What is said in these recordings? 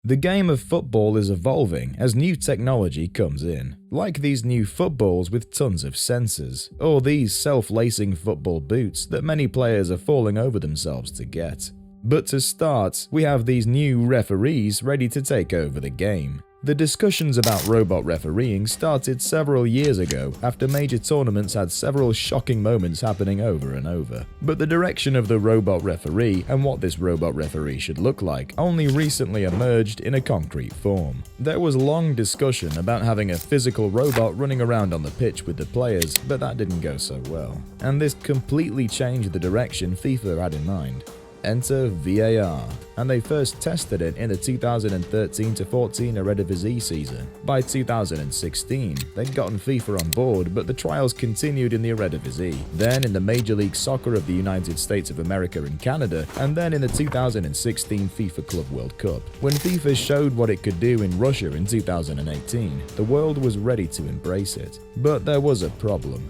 The game of football is evolving as new technology comes in, like these new footballs with tons of sensors, or these self-lacing football boots that many players are falling over themselves to get. But to start, we have these new referees ready to take over the game. The discussions about robot refereeing started several years ago after major tournaments had several shocking moments happening over and over. But the direction of the robot referee and what this robot referee should look like only recently emerged in a concrete form. There was long discussion about having a physical robot running around on the pitch with the players, but that didn't go so well. And this completely changed the direction FIFA had in mind. Enter VAR, and they first tested it in the 2013-14 Eredivisie season. By 2016, they'd gotten FIFA on board, but the trials continued in the Eredivisie, then in the Major League Soccer of the United States of America and Canada, and then in the 2016 FIFA Club World Cup. When FIFA showed what it could do in Russia in 2018, the world was ready to embrace it. But there was a problem.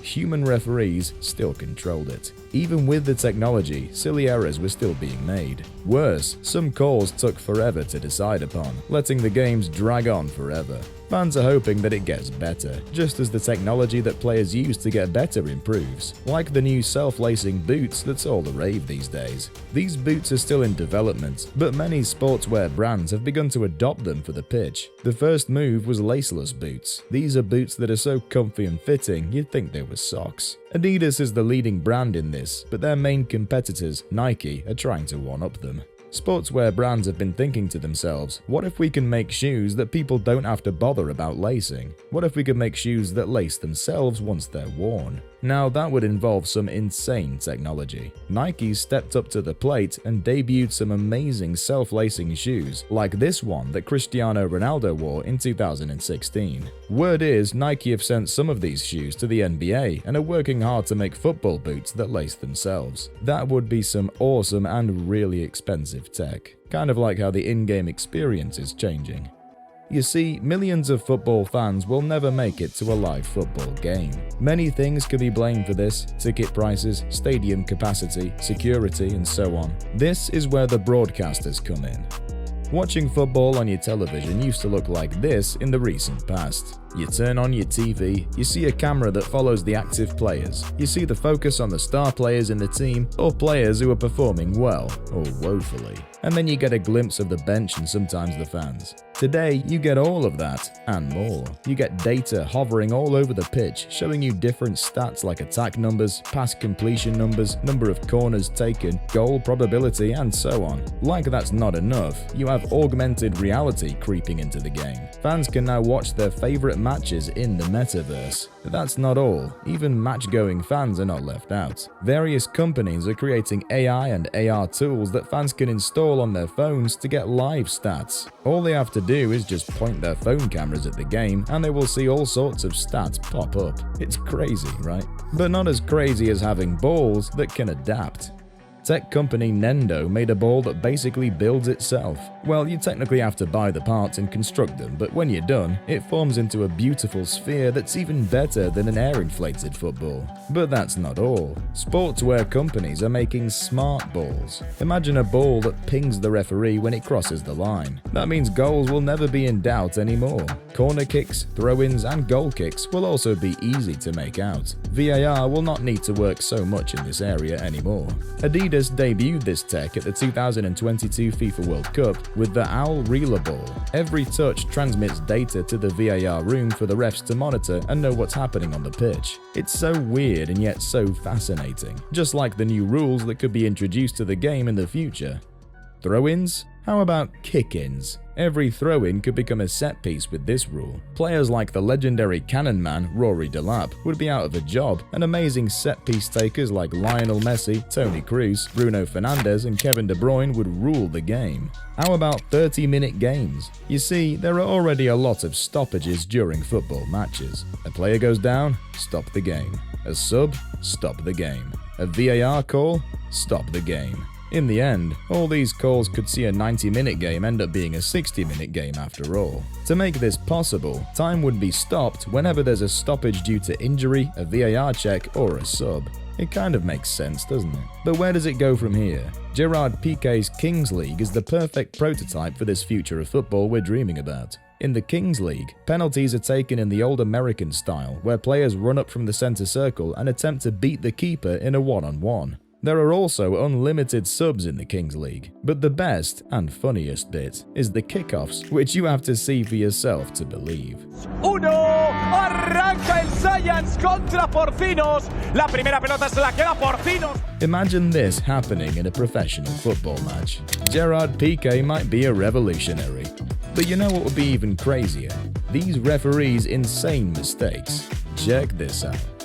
Human referees still controlled it. Even with the technology, silly errors were still being made. Worse, some calls took forever to decide upon, letting the games drag on forever. Fans are hoping that it gets better, just as the technology that players use to get better improves, like the new self-lacing boots that's all the rave these days. These boots are still in development, but many sportswear brands have begun to adopt them for the pitch. The first move was laceless boots. These are boots that are so comfy and fitting you'd think they were socks. Adidas is the leading brand in this, but their main competitors, Nike, are trying to one-up them. Sportswear brands have been thinking to themselves, what if we can make shoes that people don't have to bother about lacing? What if we could make shoes that lace themselves once they're worn? Now that would involve some insane technology. Nike stepped up to the plate and debuted some amazing self-lacing shoes, like this one that Cristiano Ronaldo wore in 2016. Word is, Nike have sent some of these shoes to the NBA and are working hard to make football boots that lace themselves. That would be some awesome and really expensive tech, kind of like how the in-game experience is changing. You see, millions of football fans will never make it to a live football game. Many things can be blamed for this: ticket prices, stadium capacity, security, and so on. This is where the broadcasters come in. Watching football on your television used to look like this in the recent past. You turn on your TV, you see a camera that follows the active players. You see the focus on the star players in the team, or players who are performing well, or woefully. And then you get a glimpse of the bench and sometimes the fans. Today, you get all of that, and more. You get data hovering all over the pitch, showing you different stats like attack numbers, pass completion numbers, number of corners taken, goal probability, and so on. Like that's not enough, you have augmented reality creeping into the game. Fans can now watch their favorite matches in the metaverse. But that's not all. Even match-going fans are not left out. Various companies are creating AI and AR tools that fans can install on their phones to get live stats. All they have to do is just point their phone cameras at the game and they will see all sorts of stats pop up. It's crazy, right? But not as crazy as having balls that can adapt. Tech company Nendo made a ball that basically builds itself. Well, you technically have to buy the parts and construct them, but when you're done, it forms into a beautiful sphere that's even better than an air-inflated football. But that's not all. Sportswear companies are making smart balls. Imagine a ball that pings the referee when it crosses the line. That means goals will never be in doubt anymore. Corner kicks, throw-ins, and goal kicks will also be easy to make out. VAR will not need to work so much in this area anymore. Adidas debuted this tech at the 2022 FIFA World Cup with the Owl Reeler Ball. Every touch transmits data to the VAR room for the refs to monitor and know what's happening on the pitch. It's so weird and yet so fascinating, just like the new rules that could be introduced to the game in the future. Throw-ins? How about kick-ins? Every throw-in could become a set piece with this rule. Players like the legendary cannon man Rory Delap would be out of a job, and amazing set-piece takers like Lionel Messi, Toni Kroos, Bruno Fernandes, and Kevin De Bruyne would rule the game. How about 30-minute games? You see, there are already a lot of stoppages during football matches. A player goes down, stop the game. A sub, stop the game. A VAR call, stop the game. In the end, all these calls could see a 90-minute game end up being a 60-minute game after all. To make this possible, time would be stopped whenever there's a stoppage due to injury, a VAR check, or a sub. It kind of makes sense, doesn't it? But where does it go from here? Gerard Piqué's Kings League is the perfect prototype for this future of football we're dreaming about. In the Kings League, penalties are taken in the old American style, where players run up from the center circle and attempt to beat the keeper in a one-on-one. There are also unlimited subs in the Kings League, but the best and funniest bit is the kickoffs, which you have to see for yourself to believe. Arranca el Science contra Porcinos. La primera pelota se la queda Porcinos. Imagine this happening in a professional football match. Gerard Piqué might be a revolutionary. But you know what would be even crazier? These referees' insane mistakes. Check this out.